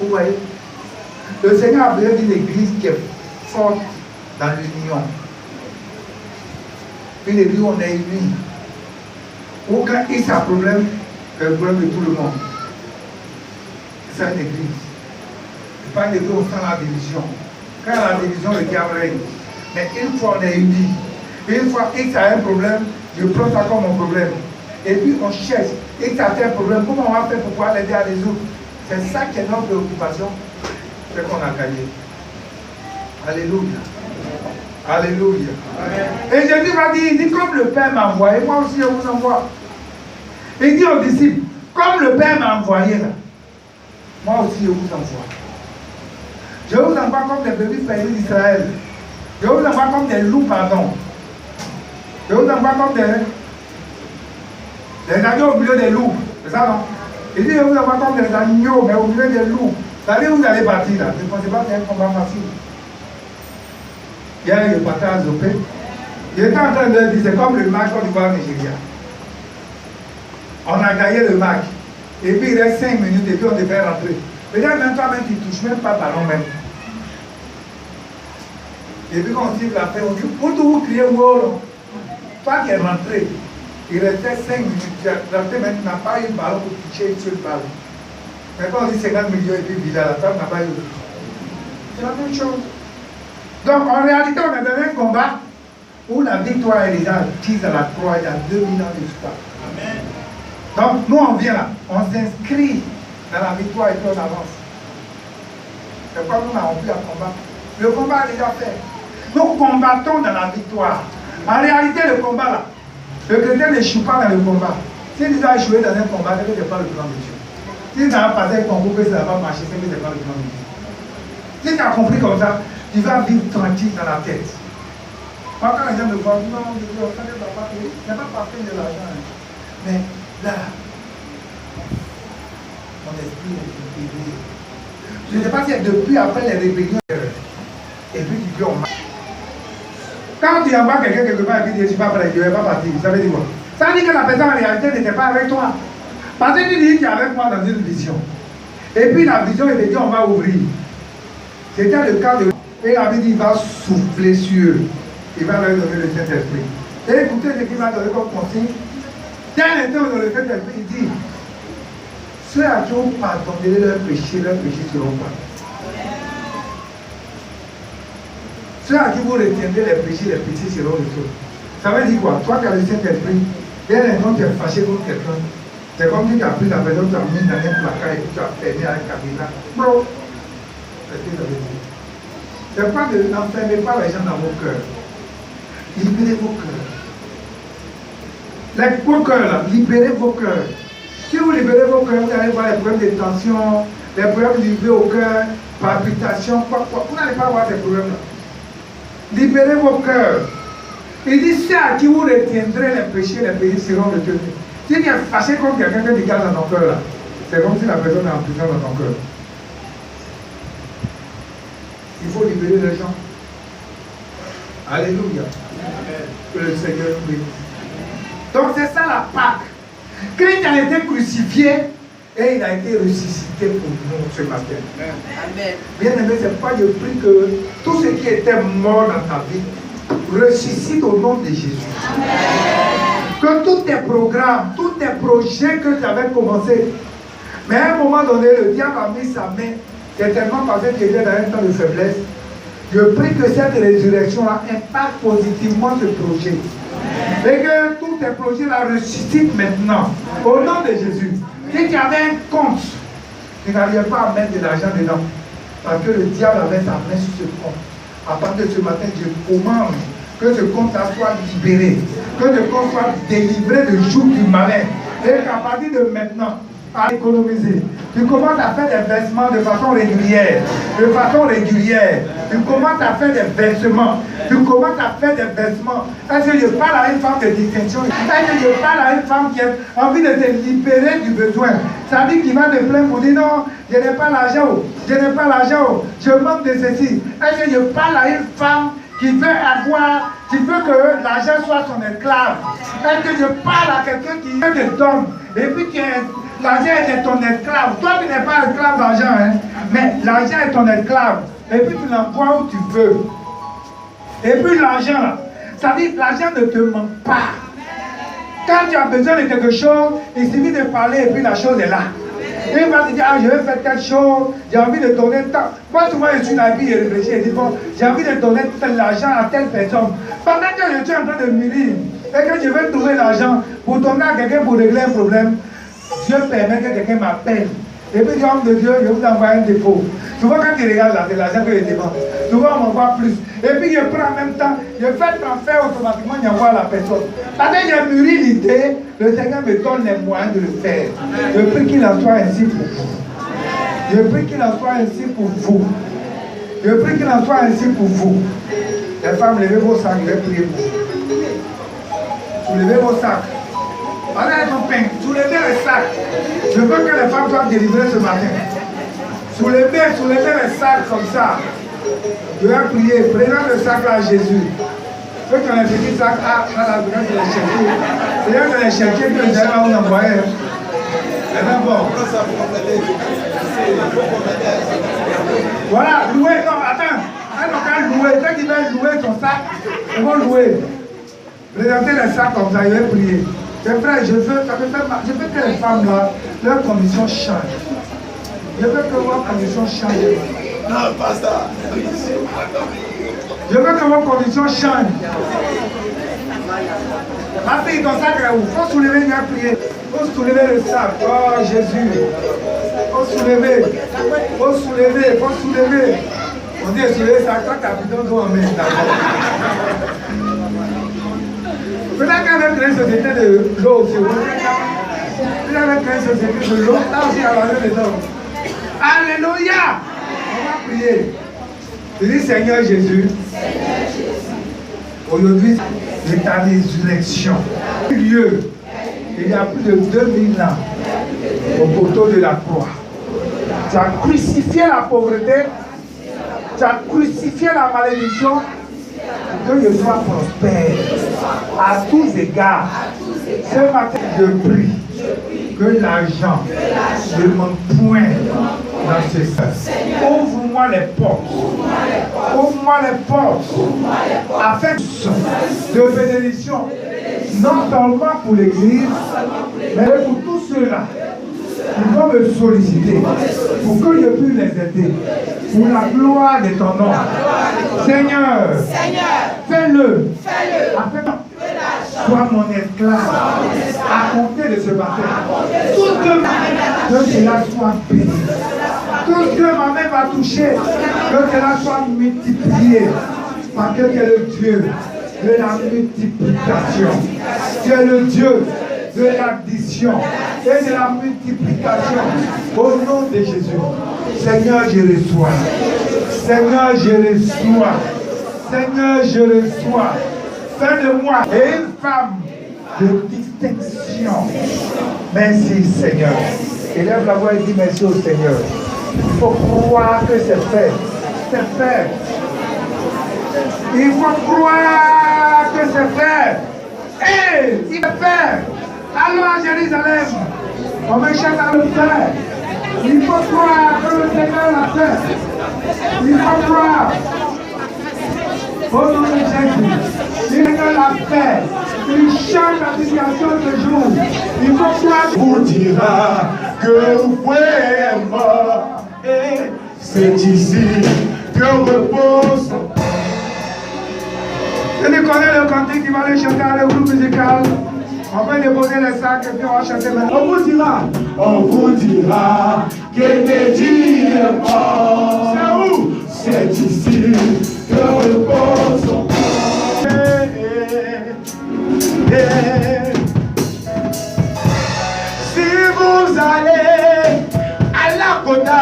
Speaker 1: vous voyez, le Seigneur a besoin d'une église qui est forte dans l'union. Une église où on est unis. Où quand il y a un problème, c'est le problème de tout le monde. C'est une église. C'est pas une église où on sent la division. Quand la division, le diable règne. Mais une fois on est unis, une fois X a un problème, je prends ça comme mon problème. Et puis on cherche, X a un problème, comment on va faire pour pouvoir l'aider à résoudre? C'est ça qui est notre préoccupation, c'est qu'on a gagné. Alléluia. Alléluia. Amen. Et Jésus va dire, il dit, comme le Père m'a envoyé, moi aussi je vous envoie. Il dit aux disciples, comme le Père m'a envoyé là, moi aussi je vous envoie. Je vous envoie comme des bébés perdus d'Israël. Je vous envoie comme des loups, pardon. Je vous envoie comme des agneaux au milieu des loups. C'est ça, non? Il dit, je vous envoie comme des agneaux, mais au milieu des loups. Vous savez où vous allez partir là? Je ne pensais pas que c'est un combat facile. Hier, je partais à Zopé. J'étais en train de dire, c'est comme le match Côte d'Ivoire-Nigeria. On a gagné le match. Et puis il reste 5 minutes et puis on devait rentrer. Mais là, même toi-même, tu ne touches même pas le ballon même. Et puis quand on tire la fin, on dit, pour tout vous crier, wow, toi qui es rentré, il restait 5 minutes. Tu as rentré, mais tu n'as pas eu le ballon pour toucher sur le ballon. Mais quand on dit 50 millions et puis Villa, la femme n'a pas eu le ballon. C'est la même chose. Donc en réalité, on est dans un combat où la victoire est déjà acquise à la croix il y a 2000 ans d'histoire. Amen. Donc nous on vient là, on s'inscrit dans la victoire et puis on avance. C'est pourquoi nous n'avons plus à combattre. Le combat est déjà fait. Nous combattons dans la victoire. En réalité, le combat là, le chrétien n'échoue pas dans le combat. S'il a échoué dans un combat, c'est que ce n'est pas le plan de Dieu. S'il n'a pas passé un concours que ça n'a pas marché, c'est que ce n'est pas le plan de Dieu. Si tu as compris comme ça, tu vas vivre tranquille dans la tête. Moi, quand les gens me voient, non, je dis, on ne n'est pas parfait de l'argent. Mais là, mon esprit est éveillé. Je ne sais pas si depuis après les rébellions, et puis tu dis, on marche. Quand tu envoies quelqu'un quelque part et que tu dis, je ne vais pas partir, ça veut dire quoi? Ça veut dire que la personne en réalité n'était pas avec toi. Parce que tu dis, tu es avec moi dans une vision. Et puis la vision, il te dit, on va ouvrir. C'était le cas de... Et la Bible dit, il va souffler sur eux. Il va leur donner le Saint-Esprit. Et écoutez ce qu'il va donner comme consigne. Dès l'instant dans le Saint-Esprit, il dit, ceux à qui vous pardonnerez leurs péchés seront pardonnés. Ceux à qui vous retiendrez les péchés seront reçus. Ça veut dire quoi? Toi qui as le Saint-Esprit, dès l'instant tu es fâché contre quelqu'un, c'est comme si tu as pris la personne, tu as mis dans un placard et tu as fermé avec un cabinet. Bro, c'est ce que ça veut dire. C'est pas de n'enfermez pas les gens dans vos cœurs. Libérez vos cœurs. Vos cœurs là, libérez vos cœurs. Si vous libérez vos cœurs, vous allez voir les problèmes de tension, les problèmes liés au cœur, palpitations, quoi. Vous n'allez pas avoir ces problèmes-là. Libérez vos cœurs. Il dit, c'est à qui vous retiendrez les péchés seront retenus. Si tu es fâché contre quelqu'un qui garde dans ton cœur là, c'est comme si la personne est en prison dans ton cœur. Il faut libérer les gens. Alléluia. Que le Seigneur nous bénisse. Donc c'est ça la Pâque. Christ a été crucifié et il a été ressuscité pour nous ce matin.
Speaker 2: Amen.
Speaker 1: Bien aimé, c'est pas je prie que tout ce qui était mort dans ta vie ressuscite au nom de Jésus. Amen. Que tous tes programmes, tous tes projets que tu avais commencé, mais à un moment donné, le diable a mis sa main, certainement parce qu'il était dans un temps de faiblesse. Je prie que cette résurrection-là impacte positivement ce projet. Et que tous tes projets-là ressuscitent maintenant. Au nom de Jésus. Si tu avais un compte, tu n'arrivais pas à mettre de l'argent dedans. Parce que le diable avait sa main sur ce compte. À partir de ce matin, je commande que ce compte-là soit libéré. Que ce compte soit délivré du joug du malin. Et qu'à partir de maintenant, à économiser. Tu commences à faire des versements de façon régulière. De façon régulière. Tu commences à faire des versements. Tu commences à faire des versements. Est-ce que je parle à une femme de distinction? Est-ce que je parle à une femme qui a envie de te libérer du besoin? Ça veut dire qu'il va te plaindre pour dire non, je n'ai pas l'argent. Je n'ai pas l'argent. Je manque de ceci. Est-ce que je parle à une femme qui veut avoir, qui veut que l'argent soit son esclave? Est-ce que je parle à quelqu'un qui veut te donner? Et puis l'argent est ton esclave. Toi, tu n'es pas esclave d'argent, hein? Mais l'argent est ton esclave. Et puis tu l'envoies où tu veux. Et puis l'argent, là, ça veut dire que l'argent ne te manque pas. Quand tu as besoin de quelque chose, il suffit de parler et puis la chose est là. Et il va te dire, ah, je vais faire quelque chose, j'ai envie de donner tant. Moi, souvent, je suis là et je réfléchis et je dis, bon, j'ai envie de donner tel argent à telle personne. Pendant que je suis en train de mûrir et que je vais trouver l'argent pour donner à quelqu'un pour régler un problème, Dieu permet que quelqu'un m'appelle. Et puis, dit, homme de Dieu, je vous envoie un dépôt. Souvent, quand tu regardes là, c'est l'argent que je demande. Souvent, on m'envoie plus. Et puis, je prends en même temps, je fais le transfert automatiquement, j'envoie à la personne. Parce que j'ai mûri l'idée, le Seigneur me donne les moyens de le faire. Je prie qu'il en soit ainsi pour vous. Je prie qu'il en soit ainsi pour vous. Je prie qu'il en soit ainsi pour vous. Les femmes, levez vos sacs, je vais prier pour vous. Soulevez vos sacs. Allez, mon pain, soulevez les sacs. Je veux que les femmes soient délivrées ce matin. Soulevez les sacs comme ça. Je vais prier. Présente le sac là à Jésus. Ceux qui ont les petits sacs, ah, là, je vais les chercher. C'est là de les chercher que les gens vont envoyer. C'est d'abord. Voilà, louer. Non, attends. Elles n'ont qu'à louer. Ceux qui veulent louer ton sac, ils vont louer. Présentez les sacs comme ça, je vais prier. C'est vrai, je veux que les femmes là, leurs conditions changent. Je veux que vos conditions changent.
Speaker 3: Non, pas ça.
Speaker 1: Je veux que vos conditions changent. Ma fille, ton sac est où? Il faut soulever, il va prier. Il faut soulever le sac. Oh Jésus. Il faut soulever. Il faut soulever. Il faut soulever. On dit soulever le sac, toi tu as plutôt d'eau en main. Peut-être qu'avec une société de l'eau aussi. Peut-être qu'avec une société de l'eau, là aussi, il y a les hommes. Alléluia! On va prier. Je dis Seigneur Jésus, aujourd'hui, c'est ta résurrection. Lieu, il y a plus de 2000 ans, au poteau de la croix. Tu as crucifié la pauvreté, tu as crucifié la malédiction, Que je sois prospère à tous égards. Ce matin, je prie que l'argent ne manque point dans ce sens. Ouvre-moi les portes. Ouvre-moi les portes. Afin de bénédiction. Non seulement pour l'Église, mais pour tous ceux-là qui vont me solliciter pour que je puisse les aider. Pour la gloire de ton nom. Seigneur, fais-le. Afin que sois mon esclave à compter de ce matin. Tout que cela soit béni. Tout ce que ma main va toucher, que cela soit multiplié. Parce que tu es le Dieu de la multiplication. Tu es le Dieu de l'addition et de la multiplication. Au nom de Jésus. Seigneur, je reçois. Seigneur, je reçois. Seigneur, je reçois. Fais de moi et une femme de distinction. Merci, Seigneur. Élève la voix et dis merci au Seigneur. Il faut croire que c'est fait. C'est fait. Il faut croire que c'est fait. Et il est fait. Allons à Jérusalem. On me cherche à le faire. Il faut croire que le Seigneur l'a fait. Il faut croire. Au nom de Jésus. Le Seigneur l'a fait. Il change la situation ce jour. Il faut croire.
Speaker 3: Vous dira que vous est mort. Et c'est ici que repose.
Speaker 1: Je connais le cantique qui va aller chanter à le groupe musical. On va déposer les sacs et puis on va chanter maintenant.
Speaker 3: On vous dira qu'Énédie est mort. C'est où? C'est ici que repose son corps. Si vous allez à la Côte,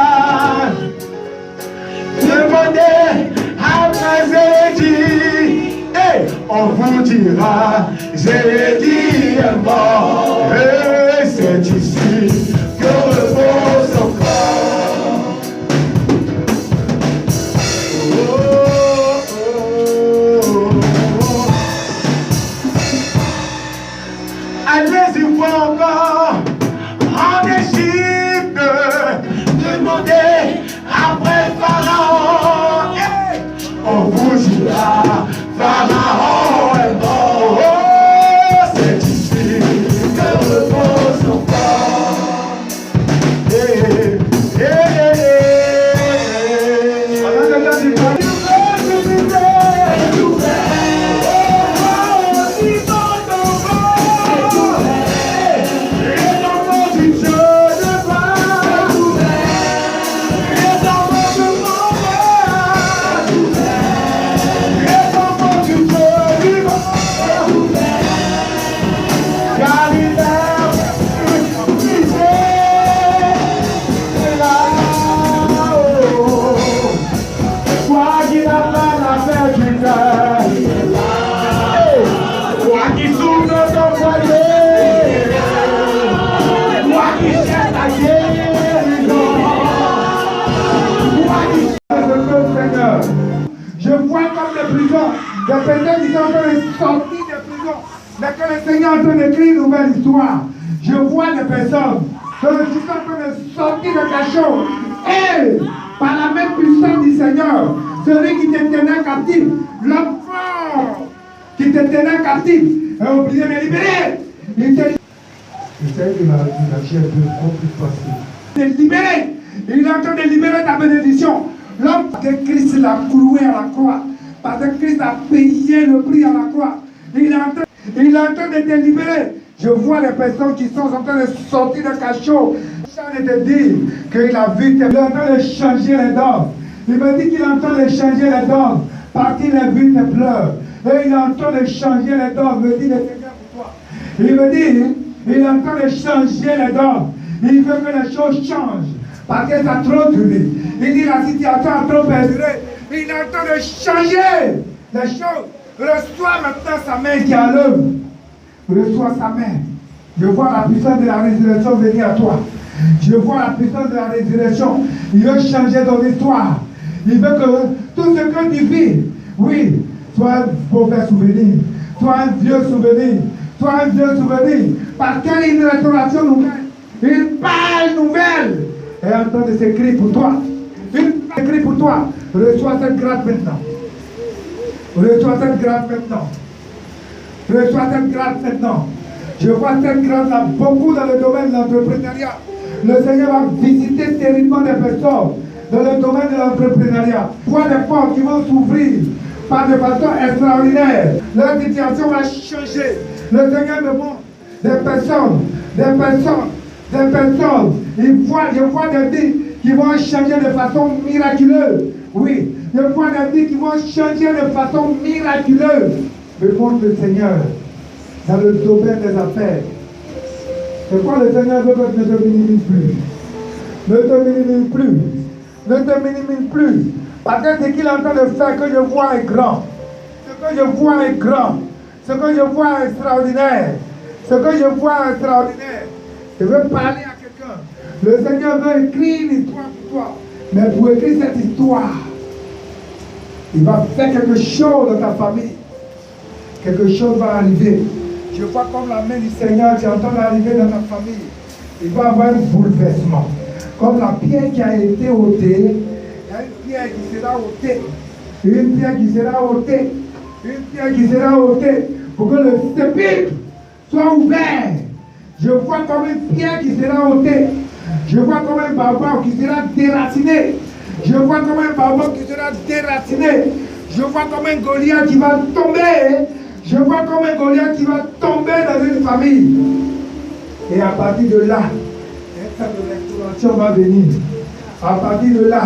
Speaker 3: demandez à Zélédie. On vous dira, Zélédie est mort. Et c'est ici que repose son corps. Allez-y voir encore en Égypte, demandez après Pharaon. On vous dira, Pharaon est mort. Oh, c'est ici que repose son corps.
Speaker 1: Je vois comme des prisons, des personnes qui sont en train de sortir des prisons, mais que le Seigneur est en train d'écrire une nouvelle histoire. Je vois des personnes qui sont en train de sortir de cachot. Et par la même puissance du Seigneur, celui qui te tenait captif, l'enfant qui te tenait captif, est obligé de libérer. Il te J'essaie de lâcher un peu trop plus facile. Il est libéré. Il est en train de libérer ta bénédiction. L'homme que Christ l'a cloué à la croix, parce que Christ a payé le prix à la croix. Il est en train de te libérer. Je vois les personnes qui sont en train de sortir de cachot. Il de dire qu'il a vu, il est en train de changer les dents. Il me dit qu'il est en train de changer les dents, parce qu'il a vu tes pleurs. Et il est en train de changer les dents, me dit le Seigneur pour toi. Il me dit, il est en train de changer les dents. Il veut que les choses changent. Parce que ça a trop duré. Il dit la situation a trop perduré. Il est en train de changer les choses. Reçois maintenant sa main qui est à l'œuvre. Reçois sa main. Je vois la puissance de la résurrection venir à toi. Je vois la puissance de la résurrection. Il veut changer ton histoire. Il veut que tout ce que tu vis, oui, Toi un mauvais souvenir. Toi un vieux souvenir. Toi un vieux souvenir. Parce qu'il y a une restauration nouvelle. Une page nouvelle est en train de s'écrire pour toi. Une page écrite pour toi. Reçois cette grâce maintenant. Reçois cette grâce maintenant. Reçois cette grâce maintenant. Je vois cette grâce-là beaucoup dans le domaine de l'entrepreneuriat. Le Seigneur va visiter terriblement des personnes dans le domaine de l'entrepreneuriat. Vois des portes qui vont s'ouvrir par de façon extraordinaire. Leur situation va changer. Le Seigneur me montre des personnes. Je vois des vies qui vont changer de façon miraculeuse. Oui, je vois des vies qui vont changer de façon miraculeuse. Me montre le Seigneur dans le domaine des affaires. C'est quoi le Seigneur veut que ne te minimise plus. Ne te minimise plus. Ne te minimise plus. Parce que ce qu'il est en train de faire, que je vois est grand. Ce que je vois est grand. Ce que je vois est extraordinaire. Ce que je vois est extraordinaire. Je veux parler à quelqu'un. Le Seigneur veut écrire une histoire pour toi. Mais pour écrire cette histoire, il va faire quelque chose dans ta famille. Quelque chose va arriver. Je vois comme la main du Seigneur qui est en train d'arriver dans ta famille. Il va y avoir un bouleversement. Comme la pierre qui a été ôtée, il y a une pierre qui sera ôtée. Une pierre qui sera ôtée. Une pierre qui sera ôtée. Pour que le sépulcre soit ouvert. Je vois comme une pierre qui sera ôtée. Je vois comme un barbare qui sera déraciné. Je vois comme un barbare qui sera déraciné. Je vois comme un Goliath qui va tomber. Je vois comme un Goliath qui va tomber dans une famille. Et à partir de là, un temps de restauration va venir. À partir de là,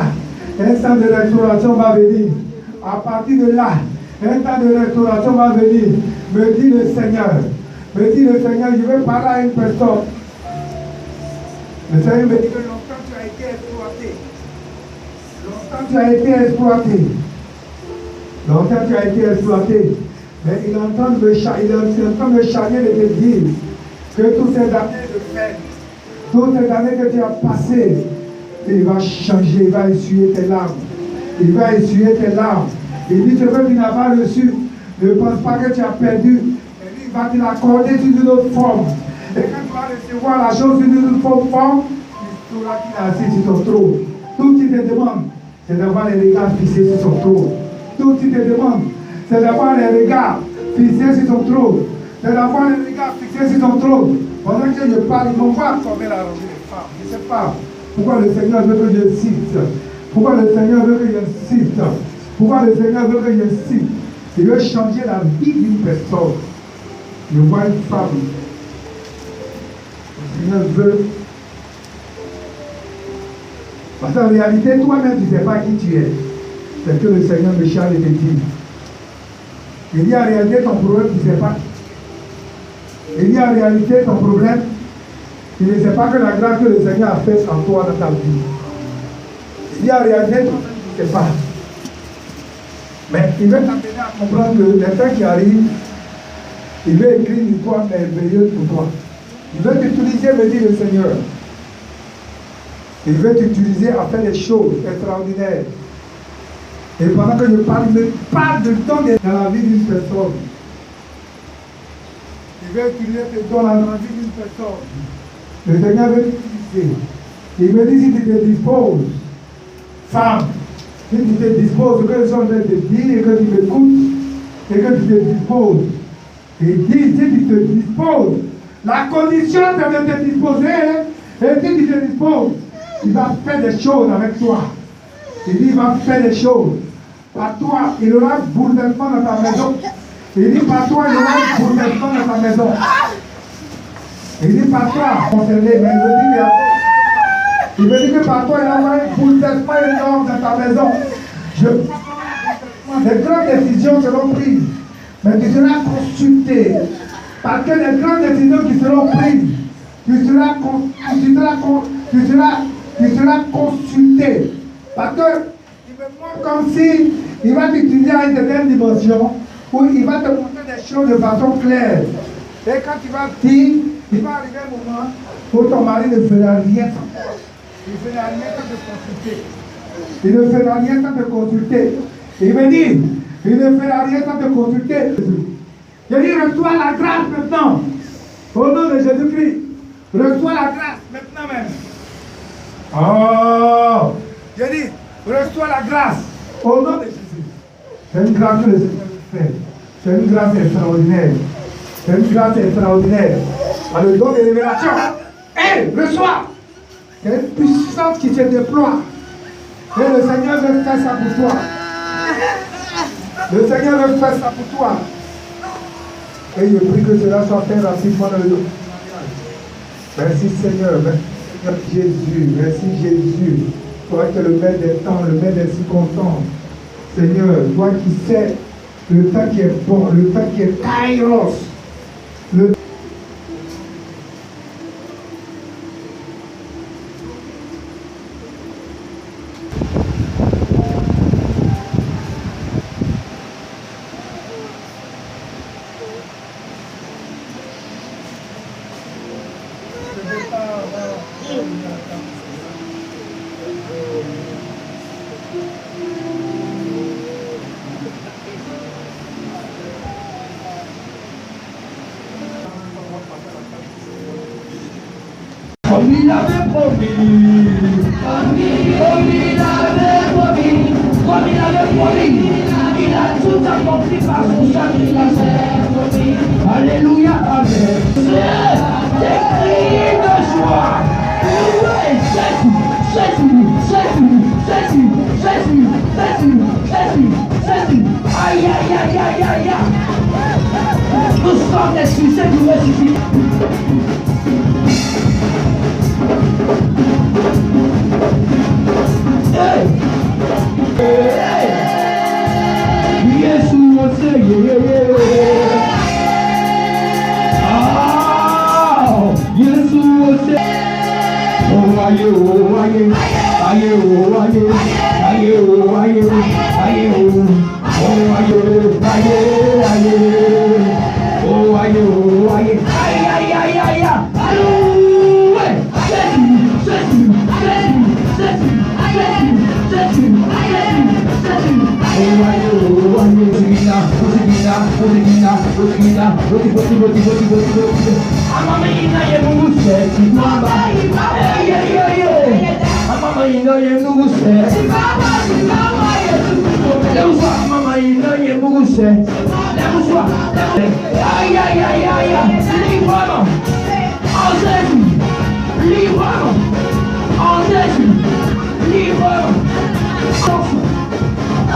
Speaker 1: un temps de restauration va venir. À partir de là, un temps de restauration va venir. Me dit le Seigneur. Me dit le Seigneur, je vais parler à une personne. Le Seigneur me dit que longtemps tu as été exploité. Longtemps tu as été exploité. Longtemps tu as été exploité. Mais il est en train de me charger de te dire que toutes ces années de peine, toutes ces années que tu as passées, il va changer, il va essuyer tes larmes. Il va essuyer tes larmes. Il dit, ce que tu n'as pas reçu, ne pense pas que tu as perdu. Et lui, il va te l'accorder sous une autre forme. Et quand tu vas recevoir la chose sous une autre forme, tu sauras qu'il est assis sur son trône. Tout ce qu'il te demande, c'est d'avoir les regards fixés sur son trône. Tout ce qu'il te demande, c'est d'avoir les regards fixés sur son trône. C'est d'avoir les regards fixés sur son trône. Pendant que je parle, ils vont voir tomber la rangée des femmes. Je ne sais pas pourquoi le Seigneur veut que j'insiste. Pourquoi le Seigneur veut que j'insiste. Pourquoi le Seigneur veut que j'insiste. Il veut changer la vie d'une personne. Je vois une femme. Le Seigneur veut. Parce qu'en réalité, toi-même, tu ne sais pas qui tu es. C'est que le Seigneur me charge de te dire. Il dit en réalité ton problème, tu ne sais pas. Il dit en réalité ton problème, tu ne sais pas que la grâce que le Seigneur a faite en toi dans ta vie. Il dit en réalité toi-même, tu ne sais pas. Mais il veut t'amener à comprendre que les temps qui arrivent, il veut écrire une histoire merveilleuse pour toi. Il veut t'utiliser, me dit le Seigneur. Il veut t'utiliser à faire des choses extraordinaires. Et pendant que je parle, il me parle de temps dans la vie d'une personne. Il veut utiliser tes dons dans la vie d'une personne. Le Seigneur veut t'utiliser. Il me dit si tu te disposes, femme, si tu te disposes, que je suis en train de te dire et que tu m'écoutes, et que tu te disposes. Il dit si tu te disposes, la condition c'est de te disposer, et si tu te disposes, il va faire des choses avec toi. Il dit il va faire des choses. Par toi, il aura un bouleversement dans ta maison. Il dit par toi, il aura un bouleversement dans ta maison. Il dit par toi, concerné, mais il me dit que par toi, il aura un bouleversement énorme dans ta maison. Les grandes décisions seront prises, mais tu seras consulté. Parce que les grandes décisions qui seront prises, tu seras consulté. Parce que il me montre comme si il va t'utiliser à une certaine dimension où il va te montrer des choses de façon claire. Et quand tu vas dire, il va arriver un moment où ton mari ne fera rien sans toi. Il ne fera rien sans te consulter. Il ne fera rien sans te consulter. Il me dit, Il ne fera rien sans te consulter. Je dis, reçois la grâce maintenant. Au nom de Jésus-Christ. Reçois la grâce maintenant même. Oh! Je dis, reçois la grâce. Au nom de Jésus. C'est une grâce que le Seigneur fait. C'est une grâce extraordinaire. C'est une grâce extraordinaire. Par le don de révélation. Hé, reçois. C'est une puissance qui se déploie. Et le Seigneur veut faire ça pour toi. Le Seigneur veut faire ça pour toi. Et je prie que cela soit fait rapidement dans le dos. Merci Seigneur. Merci Seigneur Jésus. Merci Jésus. Toi qui es le maître des temps, le maître des circonstances. Seigneur, toi qui sais le temps qui est bon, le temps qui est kairos.
Speaker 6: Comme il avait promis, comme il avait promis, il a tout accompli par son sacrifice. Alléluia, amen. C'est des cris de joie. Louez Jésus, Jésus, Jésus, Jésus, Jésus, Jésus, Jésus, Jésus. Aïe, aïe, aïe, aïe, aïe, aïe. Nous sommes excusés du ressuscité. Hey! Hey! Yesu wose Ah! Yesu wose Oh aye oh aye aye oh aye aye oh aye aye oh aye aye oh aye oh aye aye aye aye Alléluia! Jésus, Jésus, Jésus,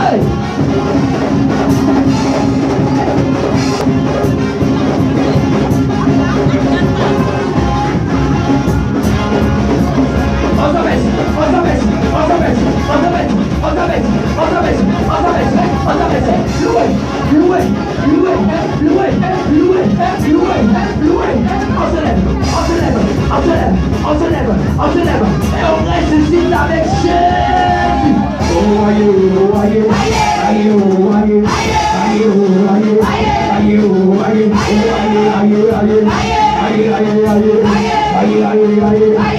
Speaker 6: Hey! On se lève et on ressuscite avec Jésus. Oh aïe, oh aïe, aïe, oh aïe, aïe, oh aïe, aïe, oh aïe, aïe, aïe, aïe, aïe, aïe, aïe, aïe, aïe,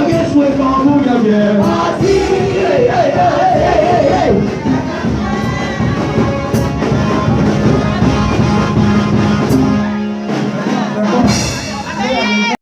Speaker 6: Yes, we're going to